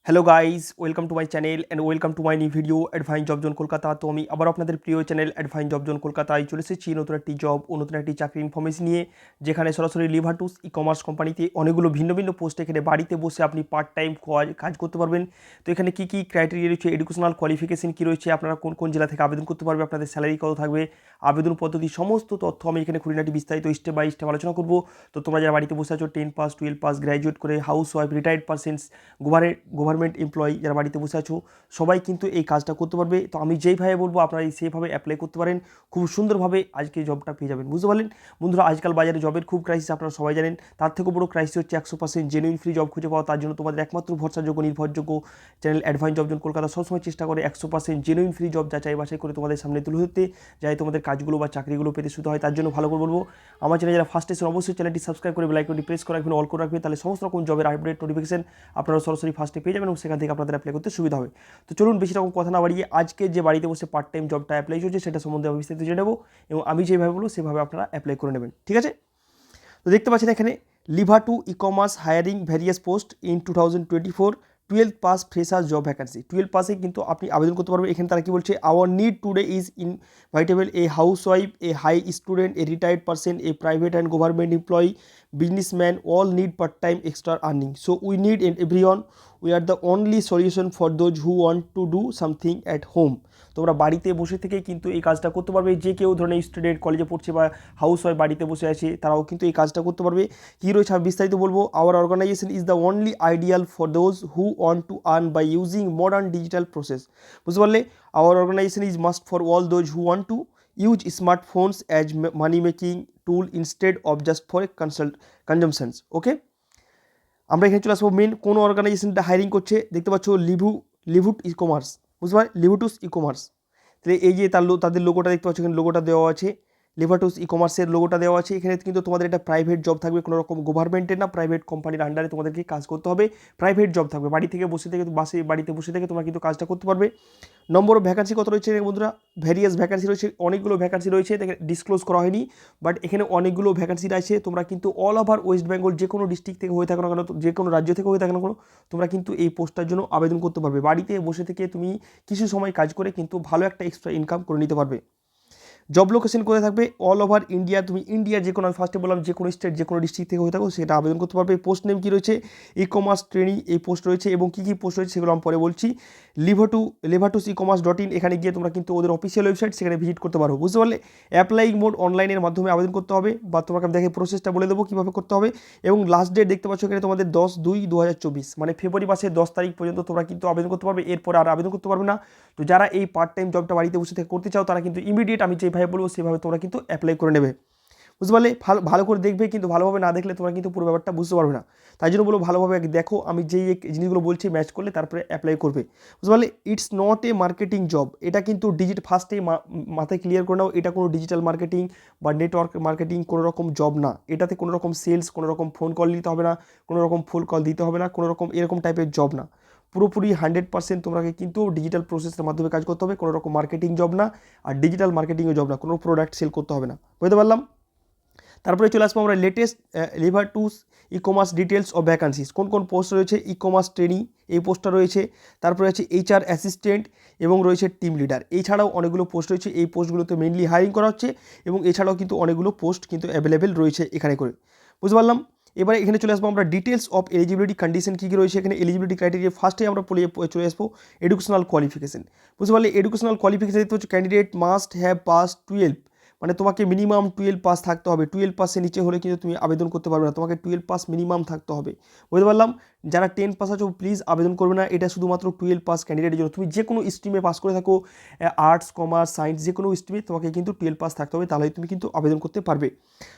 Hello guys, welcome to my channel and welcome to my new video অ্যাডভাইন job zone Kolkata. তো আমি আবার আপনাদের প্রিয় চ্যানেল অ্যাডভাইন জব জোন কলকাতায় চলে এসেছি নতুন একটি জব ও নতুন একটি চাকরির ইনফরমেশন নিয়ে, যেখানে সরাসরি লিভারটুস ই কমার্স কোম্পানিতে অনেকগুলো ভিন্ন ভিন্ন পোস্ট এখানে বাড়িতে বসে আপনি পার্ট টাইম কাজ করতে পারবেন। তো এখানে কী কী ক্রাইটেরিয়া রয়েছে, এডুকেশনাল কোয়ালিফিকেশন কী রয়েছে, আপনারা কোন কোন জেলা থেকে আবেদন করতে পারবে, আপনাদের স্যালারি কত থাকবে, আবেদন পদ্ধতি, সমস্ত তথ্য আমি এখানে খুঁটিনাটি বিস্তারিত স্টেপ বাই স্টেপ আলোচনা করবো। তো তোমরা যারা বাড়িতে বসে আছো 10 পাস 12 পাস গ্র্যাজুয়েট করে house wife retired percents government employee যারা বাড়িতে বসে আছো সবাই কিন্তু এই কাজটা করতে পারবে। তো আমি যেইভাবে বলবো আপনারা সেইভাবে অ্যাপ্লাই করতে পারেন, খুব সুন্দরভাবে আজকে জবটা পেয়ে যাবেন। বুঝতে পারলেন বন্ধুরা, আজকাল বাজারে জবের খুব ক্রাইসিস, আপনারা সবাই জানেন। তার থেকে বড় ক্রাইসিস হচ্ছে 100% জেনুইন ফ্রি জব খুঁজে পাওয়া। তার জন্য তোমাদের একমাত্র ভরসাযোগ্য নির্ভরযোগ্য চ্যানেল অ্যাডভাইন জব জোন কলকাতা সবসময় চেষ্টা করে 100% জেনুইন ফ্রি জব যাচাই বাছাই করে তোমাদের সামনে তুলে ধরতে, যাই তোমাদের কাজগুলো বা চাকরিগুলো পেতে সুবিধা হয়। তার জন্য ভালো করে বলবো, আমার চ্যানেল যারা ফার্স্ট এসে অবশ্যই চ্যানেলটি সাবস্ক্রাইব করে বেল আইকনটি প্রেস করে রাখবেন, অল করে রাখবেন, তাহলে সমস্ত রকম জবের আপডেট নোটিফিকেশন আপনারা সরাসরি ফার্স্টে পেয়ে যাবেন এবং সেখান থেকে আপনাদের অ্যাপ্লাই করতে সুবিধা হবে। তো চলুন বেশি রকম কথা না বাড়িয়ে আজকে যে বাড়িতে বসে পার্ট টাইম জবটা অ্যাপ্লাই চলছে সেটা সম্বন্ধে আমি বিস্তারিত জেনে নেবো এবং আমি যেভাবে বলবো সেভাবে আপনারা অ্যাপ্লাই করে নেবেন, ঠিক আছে? তো দেখতে পাচ্ছেন এখানে লিভার2 E commerce hiring various post in 2024 12 pass fresher job vacancy. 12 পাসে কিন্তু আপনি আবেদন করতে পারবেন। এখানে তারা কি বলছে, our need today is inevitable a house wife, a high student, a retired person, a private and government employee, businessman, all need part time extra earning, so we need everyone, we are the only solution for those who want to do something at home. তোমরা বাড়িতে বসে থেকে কিন্তু এই কাজটা করতে পারবে। যে কেউ ধরনের স্টুডেন্ট কলেজে পড়ছে বা হাউস ওয়াইফ বাড়িতে বসে আছে তারাও কিন্তু এই কাজটা করতে পারবে। কী রয়েছে আমি বিস্তারিত বলবো। Our organisation is the only ideal for those who want to earn by using modern digital process. বুঝতে পারলে, our organisation is must for all those who want to use smartphones as money making tool instead of just for a consumptions. Okay, আমরা এখানে চলে আসবো main কোন অর্গানাইজেশনটা hiring করছে। দেখতে পাচ্ছ লিভুট ই কমার্স। বুঝতে পারলে, লিভুটুস ই কমার্স। তাহলে এই যে তাদের লোগোটা দেখতে পাচ্ছ, এখানে লোগোটা দেওয়া আছে, লিভারটুস ই কমার্সের লোগোটা দেওয়া আছে। এখানে কিন্তু তোমাদের এটা প্রাইভেট জব থাকবে, কোনো রকম গভর্নমেন্টের না, প্রাইভেট কোম্পানির আন্ডারে তোমাদেরকে কাজ করতে হবে। প্রাইভেট জব থাকবে, বাড়ি থেকে বসে থেকে বাড়িতে বসে থেকে তোমরা কিন্তু কাজটা করতে পারবে। নম্বর অফ ভ্যাকান্সি কত রয়েছে বন্ধুরা? ভ্যারিয়াস ভ্যাকান্সি রয়েছে, অনেকগুলো ভ্যাকান্সি রয়েছে, ডিসক্লোজ করা হয়নি, বাট এখানে অনেকগুলো ভ্যাকান্সি আছে। তোমরা কিন্তু অল ওভার ওয়েস্ট বেঙ্গল যে কোনো ডিস্ট্রিক্ট থেকে হয়ে থাকো না কেন, যে কোনো রাজ্য থেকে হয়ে থাকো না কেন, তোমরা কিন্তু এই পোস্টটার জন্য আবেদন করতে পারবে। বাড়িতে বসে থেকে তুমি কিছু সময় কাজ করে কিন্তু ভালো একটা এক্সট্রা ইনকাম করে নিতে পারবে। জব লোকেশন কোথায় থাকবে? All over India. তুমি ইন্ডিয়ার যে কোনো, আমি ফার্স্টে বললাম যে কোনো স্টেট যে কোনো ডিস্ট্রিক্ট থেকে হয়ে থাকো সেটা আবেদন করতে পারবে। পোস্ট নেম কী রয়েছে? ই কমার্স ট্রেনিং এই পোস্ট রয়েছে এবং কী কী পোস্ট রয়েছে সেগুলো আমি পরে বলছি। লিভারটুস ই কমার্স .in এখানে গিয়ে তোমরা কিন্তু ওদের অফিসিয়াল ওয়েবসাইট, সেখানে ভিজিট করতে পারো। বুঝতে পারলে, অ্যাপ্লাইং মোড অনলাইনের মাধ্যমে আবেদন করতে হবে, বা তোমাকে আমি দেখে প্রসেসটা বলে দেবো কীভাবে করতে হবে। এবং লাস্ট ডেট দেখতে পাচ্ছ এখানে তোমাদের 10/2/2024, মানে ফেব্রুয়ারি মাসের 10 তারিখ পর্যন্ত তোমরা কিন্তু আবেদন করতে পারবে, এরপরে আর আবেদন করতে পারবে না। তো যারা এই পার্ট টাইম জবটা বাড়িতে বসে থেকে করতে চাও তারা কিন্তু ইমিডিয়েট আমি যেভাবে বলবো সেভাবে তোমরা কিন্তু অ্যাপ্লাই করে নেবে। বুঝতে পারলে, ভালো করে দেখবে, কিন্তু ভালোভাবে না দেখলে তোমরা কিন্তু পুরো ব্যাপারটা বুঝতে পারবে না। তাই জন্য বলবো ভালোভাবে দেখো, আমি যেই জিনিসগুলো বলছি ম্যাচ করলে তারপরে অ্যাপ্লাই করবে। বুঝতে পারলে, it's not a marketing job. এটা কিন্তু ফার্স্টেই মাথায় ক্লিয়ার করে নাও, এটা কোনো ডিজিটাল মার্কেটিং বা নেটওয়ার্ক মার্কেটিং কোনো রকম জব না। এটাতে কোনো রকম সেলস, কোনো রকম ফোন কল নিতে হবে না, কোনো রকম ফুল কল দিতে হবে না, কোনো রকম এরকম টাইপের জব না। পুরোপুরি 100% তোমাকে কিন্তু ডিজিটাল প্রসেসের মাধ্যমে কাজ করতে হবে, কোনো রকম মার্কেটিং জব না, আর ডিজিটাল মার্কেটিংও জব না, কোনো প্রোডাক্ট সেল করতে হবে না। বুঝতে পারলাম? তারপরে চলে আসবো আমরা লেটেস্ট লিভারটুস E commerce details of vacancies. কোন কোন পোস্ট রয়েছে? ই কমার্স ট্রেনিং এই পোস্টটা রয়েছে, তারপরে আছে HR অ্যাসিস্ট্যান্ট এবং রয়েছে টিম লিডার। এছাড়াও অনেকগুলো পোস্ট রয়েছে, এই পোস্টগুলোতে মেনলি হায়ারিং করা হচ্ছে এবং এছাড়াও কিন্তু অনেকগুলো পোস্ট কিন্তু অ্যাভেলেবেল রয়েছে এখানে করে। বুঝতে পারলাম? এবারে এখানে চলে আসবো আমরা ডিটেলস অফ এলিজিবিলিটি কন্ডিশন কী কী রয়েছে এখানে। এলিজিবিলিটি ক্রাইটেরিয়া ফার্স্টে আমরা চলে আসবো এডুকেশনাল কোয়ালিফিকেশন। বুঝতে পারলে, এডুকেশনাল কোয়ালিফিকেশন দেখতে হচ্ছে ক্যান্ডিডেট মাস্ট হ্যাভ পাস 12, মানে তোমাকে মিনিমাম 12 পাস থাকতে হবে। 12 পাসের নিচে হলে কিন্তু তুমি আবেদন করতে পারবে না, তোমাকে 12 পাস মিনিমাম থাকতে হবে। বুঝতে পারলাম? যারা 10 পাস আছো প্লিজ আবেদন করবে না, এটা শুধুমাত্র 12 পাস ক্যান্ডিডেটের জন্য। তুমি যে কোনো স্ট্রিমে পাস করে থাকো, আর্টস কমার্স সায়েন্স যে কোনো স্ট্রিমে তোমাকে কিন্তু 12 পাস থাকতে হবে, তাহলে তুমি কিন্তু আবেদন করতে পারবে।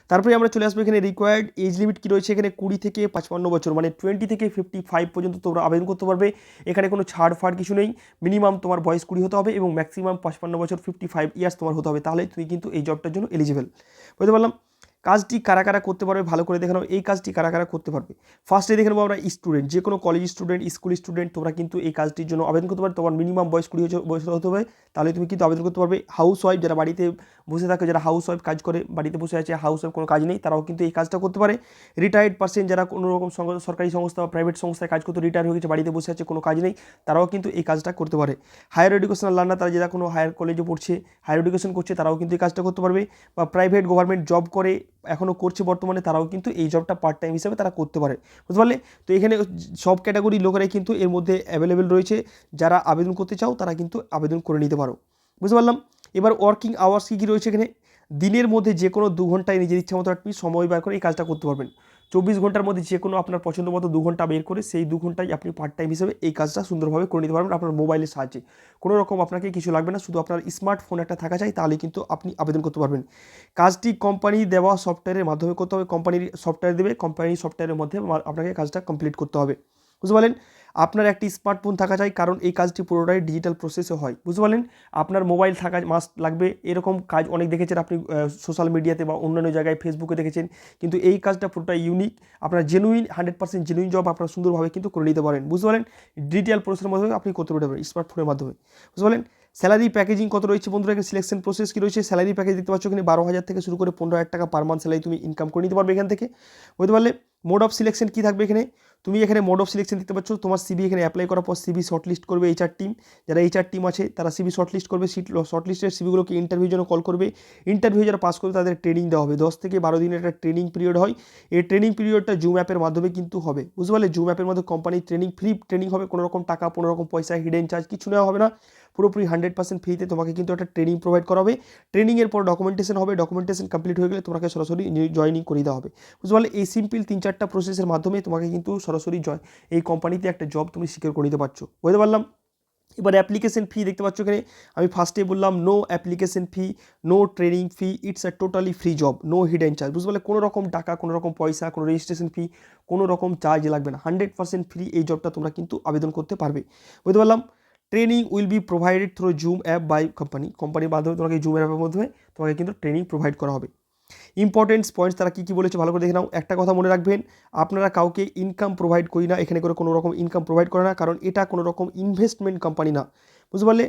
তারপরে আমরা চলে আসবো এখানে রিকোয়ার্ড এজ লিমিট কী রয়েছে এখানে 20 থেকে 55 বছর, মানে 20 থেকে 55 পর্যন্ত তোমরা আবেদন করতে পারবে। এখানে কোনো ছাড় ফাড় কিছু নেই, মিনিমাম তোমার বয়স 20 হতে হবে এবং ম্যাক্সিমাম 55 বছর 55 ইয়ার্স তোমার হতে হবে, তাহলে তুমি কিন্তু এই জবটার জন্য এলিজিবল। বুঝতে পারলাম? কাজটি কারা কারা করতে পারবে ভালো করে দেখে নাও। এই কাজটি কারা কারা করতে পারবে। ফার্স্টে দেখে নেবো আমরা স্টুডেন্ট, যে কোনো কলেজ স্টুডেন্ট, স্কুল স্টুডেন্ট, তোমরা কিন্তু এই কাজটির জন্য আবেদন করতে পারবে। তোমার মিনিমাম বয়স 20 বয়স হতে হবে, তাহলে তুমি কিন্তু আবেদন করতে পারবে। হাউস ওয়াইফ, যারা বাড়িতে বসে থাকে, যারা হাউস ওয়াইফ কাজ করে, বাড়িতে বসে আছে, হাউস ওয়াইফ কোনো কাজ নেই, তারাও কিন্তু এই কাজটা করতে পারে। রিটায়ার্ড পার্সন, যারা কোনো রকম সরকারি সংস্থা বা প্রাইভেট সংস্থায় কাজ করতে রিটায়ার হয়ে গেছে, বাড়িতে বসে আছে, কোনো কাজ নেই, তারাও কিন্তু এই কাজটা করতে পারে। হায়ার এডুকেশনাল লার্নার, তারা যারা কোনো হায়ার কলেজে পড়ছে, হায়ার এডুকেশন করছে, তারাও কিন্তু এই কাজটা করতে পারবে। বা প্রাইভেট গভর্নমেন্ট জব করে, এখনও করছে বর্তমানে, তারাও কিন্তু এই জবটা পার্ট টাইম হিসেবে তারা করতে পারে, বুঝতে পারলে। তো এখানে সব ক্যাটাগরি লোকেরাই কিন্তু এর মধ্যে অ্যাভেলেবেল রয়েছে। যারা আবেদন করতে চাও তারা কিন্তু আবেদন করে নিতে পারো, বুঝতে পারলাম। এবার ওয়ার্কিং আওয়ার্স কী কী রয়েছে এখানে। দিনের মধ্যে যে কোনো 2 ঘন্টায় নিজের ইচ্ছা মতো আপনি সময় বার করে এই কাজটা করতে পারবেন। 24 ঘন্টার মধ্যে যে কোনো আপনার পছন্দ মতো 2 ঘন্টা বের করে সেই 2 ঘন্টায় আপনি পার্ট টাইম হিসেবে এই কাজটা সুন্দরভাবে করে নিতে পারবেন আপনার মোবাইলের সাহায্যে। কোনো রকম আপনাকে কিছু লাগবে না, শুধু আপনার স্মার্টফোন একটা থাকা চাই, তাহলে কিন্তু আপনি আবেদন করতে পারবেন। কাজটি কোম্পানি দেওয়া সফটওয়্যারের মাধ্যমে করতে হবে। কোম্পানির সফটওয়্যার দেবে, কোম্পানির সফটওয়্যারের মধ্যে আপনাকে কাজটা কমপ্লিট করতে হবে, বুঝতে পারলেন। আপনার একটি স্মার্টফোন থাকা চাই, কারণ এই কাজটি পুরোটাই ডিজিটাল প্রসেসে হয়, বুঝতে পারলেন। আপনার মোবাইল থাকা মাস্ট লাগবে। এরকম কাজ অনেক দেখেছেন আপনি সোশ্যাল মিডিয়াতে বা অন্যান্য জায়গায় ফেসবুকে দেখেছেন, কিন্তু এই কাজটা পুরোটাই ইউনিক। আপনার জেনুইন 100% জেনুইন জব আপনারা সুন্দরভাবে কিন্তু করে নিতে পারেন, বুঝতে পারলেন। ডিজিটাল প্রসেসের মাধ্যমে আপনি করতে পারবেন স্মার্টফোনের মাধ্যমে, বুঝতে পারলেন। স্যালারি প্যাকেজিং কত রয়েছে বন্ধুরা, এখানে সিলেকশন প্রসেস কী রয়েছে। স্যালারি প্যাকেজ দেখতে পাচ্ছ এখানে 12,000 থেকে শুরু করে 15,000 টাকা পার মান্থ স্যালারি তুমি ইনকাম করে নিতে পারবে এখান থেকে, বুঝতে পারলে। মোড অফ সিলেকশন কী থাকবে এখানে, তুমি এখানে মোড অফ সিলেকশন দেখতে পাচ্ছ। তোমার সিবি এখানে অ্যাপ্লাই করার পর সিবি শর্টলিস্ট করবে এইচআর টিম। যারা এইচআর টিম আছে তারা সিবি শর্টলিস্ট করবে, শর্টলিস্টের সিবিগুলোকে ইন্টারভিউর জন্য কল করবে। ইন্টারভিউ যারা পাস করবে তাদের ট্রেনিং দেওয়া হবে। 10 থেকে 12 দিনের একটা ট্রেনিং পিরিয়ড হয়। এই ট্রেনিং পিরিয়ডটা জুম অ্যাপের মাধ্যমে কিন্তু হবে, বুঝতে পারলে। জুম অ্যাপের মধ্যে কোম্পানির ফ্রি ট্রেনিং হবে, কোনো রকম টাকা, কোনো রকম পয়সা, হিডেন চার্জ কিছু নেওয়া হবে না। পুরোপুরি 100% ফ্রিতে তোমাকে কিন্তু একটা ট্রেনিং প্রোভাইড করা হবে। ট্রেনিংয়ের পর ডকুমেন্টেশন হবে, ডকুমেন্টেশন কমপ্লিট হয়ে গেলে তোমাকে সরাসরি জয়েনিং করে দেওয়া হবে, বুঝতে পারলে। এই সিম্পল 3-4টা প্রসেসের মাধ্যমে তোমাকে কিন্তু সরাসরি এই কোম্পানিতে একটা জব তুমি সিকিউর করে নিতে পারছো, বুঝতে পারলাম। এবার অ্যাপ্লিকেশন ফি দেখতে পাচ্ছ এখানে, আমি ফার্স্টে বললাম no application fee, no training fee, it's a totally free job, no hidden charge, বুঝতে পারলে। কোনো রকম টাকা, কোনো রকম পয়সা, কোনো রেজিস্ট্রেশন ফি, কোনো রকম চার্জ লাগবে না। 100% ফ্রি এই জবটা তোমরা কিন্তু আবেদন করতে পারবে, বুঝতে পারলাম। Training will be provided through Zoom app by কোম্পানির মাধ্যমে তোমাকে জুম অ্যাপের মাধ্যমে তোমাকে কিন্তু ট্রেনিং প্রোভাইড করা হবে। ইম্পর্টেন্টস পয়েন্টস তারা কী কী বলেছে ভালো করে দেখে নাও। একটা কথা মনে রাখবেন, আপনারা কাউকে ইনকাম প্রোভাইড করি না, এখানে করে কোনো রকম ইনকাম প্রোভাইড করে না, কারণ এটা কোনো রকম ইনভেস্টমেন্ট কোম্পানি না, বুঝতে পারলে।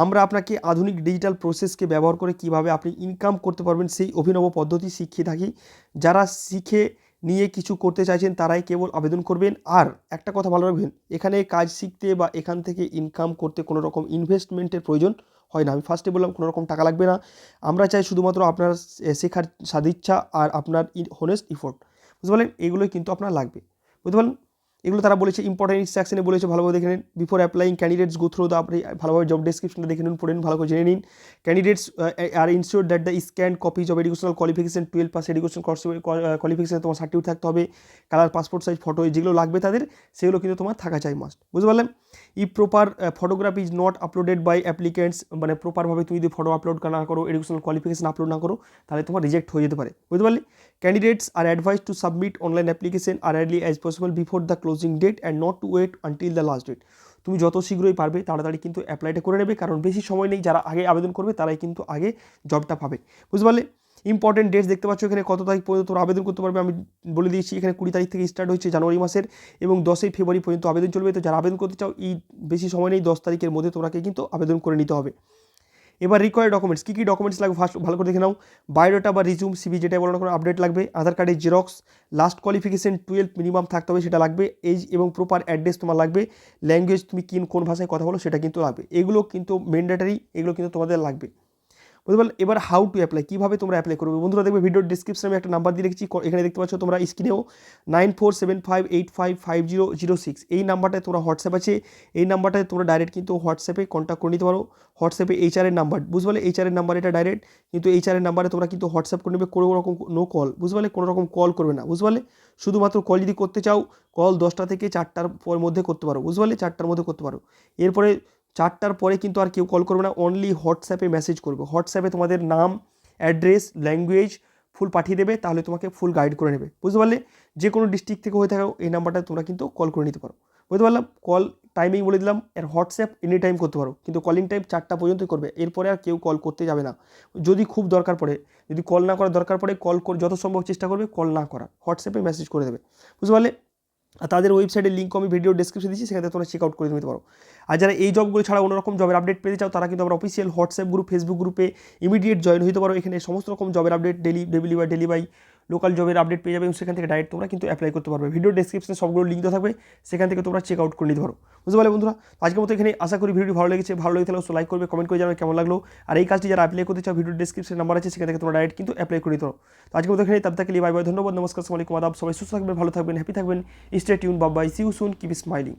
আমরা আপনাকে আধুনিক ডিজিটাল প্রসেসকে ব্যবহার করে কিভাবে আপনি ইনকাম করতে পারবেন সেই অভিনব পদ্ধতি শিখিয়ে থাকি। যারা শিখে নিয়ে কিছু করতে চাইছেন তারাই কেবল আবেদন করবেন। আর একটা কথা ভালো রাখবেন, এখানে কাজ শিখতে বা এখান থেকে ইনকাম করতে কোনো রকম ইনভেস্টমেন্টের প্রয়োজন হয় না। আমি ফার্স্টে বললাম কোনো রকম টাকা লাগবে না। আমরা চাই শুধুমাত্র আপনার শেখার সদিচ্ছা আর আপনার হনেস্ট ইফোর্ট, বুঝতে পারলেন। এগুলোই কিন্তু আপনার লাগবে, বুঝতে পারলেন। এগুলো তারা বলেছে ইম্পর্টেন্ট ইনস্ট্রাকশনে বলেছে, ভালোভাবে দেখে নিন। Before applying candidates go through the, আপনি ভালোভাবে জব ডেসক্রিপশনটা দেখে নিন, পড়ে নিন, ভালো করে জেনে নিন। Candidates are ensure that the scan copies of educational qualification, 12 pass education qualification তোমার সার্টিফিকেট থাকতে হবে। কালার পাসপোর্ট সাইজ ফটো যেগুলো লাগবে তাদের, সেগুলো কিন্তু তোমার থাকা চাই মাস্ট, বুঝতে পারলেন। ই proper photography is not uploaded by applicants, মানে প্রপারভাবে তুমি যদি ফটো আপলোড না করো, এডুকেশনাল কোয়ালিফিকেশন আপলোড না করো, তাহলে তোমার রিজেক্ট হয়ে যেতে পারে, বুঝতে পারলে। Candidates are advise to submit online application are early as possible before the closing date and not to wait until the last date. তুমি যত শীঘ্রই পারবে তাড়াতাড়ি কিন্তু অ্যাপ্লাইটা করে নেবে, কারণ বেশি সময় নেই। যারা আগে আবেদন করবে তারাই কিন্তু আগে জবটা পাবে, বুঝতে পারলে। ইম্পর্টেন্ট ডেটস দেখতে পাচ্ছ এখানে, কত তারিখ পর্যন্ত তোমরা আবেদন করতে পারবে আমি বলে দিয়েছি। এখানে 20 তারিখ থেকে স্টার্ট হচ্ছে জানুয়ারি মাসের, এবং 10ই ফেব্রুয়ারি পর্যন্ত আবেদন চলবে। তো যারা আবেদন করতে চাও এই বেশি সময় নেই, 10 তারিখের মধ্যে তোমাকে কিন্তু আবেদন করে নিতে হবে। এবার রিকোয়ার্ড ডকুমেন্টস কী কী ডকুমেন্টস লাগবে ফার্স্ট ভালো করে দেখে নাও। বায়োডাটা বা রিজুম, সিবি যেটা বলো না কোনো আপডেট লাগবে। আধার কার্ডের জেরক্স, লাস্ট কোয়ালিফিকেশন 12 মিনিমাম থাকতে হবে সেটা লাগবে। এজ এবং প্রপার অ্যাড্রেস তোমার লাগবে। ল্যাঙ্গুয়েজ তুমি কোন ভাষায় কথা বলো সেটা কিন্তু লাগবে। এগুলো কিন্তু ম্যান্ডেটারি, এগুলো কিন্তু তোমাদের লাগবে, বুঝতে পারলে। এবার হাউ টু অ্যাপ্লাই, কীভাবে তোমরা অ্যাপ্লাই করবে বন্ধুরা, দেখবে ভিডিওর ডিসক্রিপশনে আমি একটা নাম্বার দিয়ে রেখেছি, এখানে দেখতে পাচ্ছ তোমরা স্ক্রিনেও 9475855006, এই নাম্বারটায় তোমরা হোয়াটসঅ্যাপ আছে, এই নাম্বারটায় তোমরা ডাইরেক্ট কিন্তু হোয়াটসঅ্যাপে কন্ট্যাক্ট করে নিতে পারো। হোয়াটসঅ্যাপে এইচআরের নাম্বার, বুঝতে পারলে, এইচআরের নাম্বার এটা ডাইরেক্ট, কিন্তু এইচআরের নাম্বারে তোমরা কিন্তু হোয়াটসঅ্যাপ করে নেবে, কোনো রকম নো কল, বুঝতে পারলে, কোনো রকম কল করবে না, বুঝতে পারলে। শুধুমাত্র কল যদি করতে চাও, কল 10টা থেকে 4টার মধ্যে করতে পারো, বুঝতে পারলে, 4টার মধ্যে করতে পারো। এরপরে 4টার পরে কিন্তু আর কেউ কল করবে না, অনলি হোয়াটসঅ্যাপে মেসেজ করবে। হোয়াটসঅ্যাপে তোমাদের নাম, অ্যাড্রেস, ল্যাঙ্গুয়েজ ফুল পাঠিয়ে দেবে, তাহলে তোমাকে ফুল গাইড করে নেবে, বুঝতে পারলে। যে কোনো ডিস্ট্রিক্ট থেকে হয়ে থাকো এই নাম্বারটা তোমরা কিন্তু কল করে নিতে পারো, বুঝতে পারলাম। কল টাইমিং বলে দিলাম, এর হোয়াটসঅ্যাপ এনি টাইম করতে পারো, কিন্তু কলিং টাইম 4টা পর্যন্তই করবে, এরপরে আর কেউ কল করতে যাবে না। যদি খুব দরকার পড়ে, যদি কল না করার দরকার পড়ে, যত সম্ভব চেষ্টা করবে কল না করার, হোয়াটসঅ্যাপে মেসেজ করে দেবে, বুঝতে পারলে। আর তাদের ওয়েবসাইটের লিঙ্ক আমি ভিডিও ডেসক্রিপশনে দিচ্ছি, সেখানে তোমরা চেক আউট করে নিতে পারো। আর যারা এই জবগুলো ছাড়া অন্যরকম জবের আপডেট পেতে চাও, তারা কিন্তু আমরা অফিসিয়াল হোয়াটসঅ্যাপ গ্রুপ, ফেসবুক গ্রুপে ইমিডিয়েট জয়েন হতে পারো। এখানে সমস্ত রকম জবের আপডেট ডেলি বাই লোকাল জবের আপডেট পেয়ে যাবে এবং সেখান থেকে ডাইরেক্ট তোমরা কিন্তু অ্যাপ্লাই করতে পারবে। ভিডিও ডেসক্রিপশনে সবগুলো লিঙ্ক দেওয়া থাকবে, সেখান থেকে তোমরা চেক আউট করে নিতে পারো, বুঝতে পারলে বন্ধুরা। আজকের মতো এখানে আশা করি ভিডিও ভালো লেগেছে, ভালো লেগে থাকলে লাইক করবে, কমেন্ট করে জানাবে কেমন লাগলো। আর এই কাজটি যারা অ্যাপ্লাই করতে চাও, ভিডিও ডেসক্রিপশনে নাম্বার আছে, সেখান থেকে তোমরা ডাইরেক্ট কিন্তু অ্যাপ্লাই করে নিতে পারো। তো আজকের মতো এখানে তার থেকে বাই বাই, ধন্যবাদ, নমস্কার, আসসালামু আলাইকুম, আদাব, সবাই সুস্থ থাকবেন, ভালো থাকবেন, হ্যাপি থাকবেন, stay tune, bye bye, see you soon, keep smiling.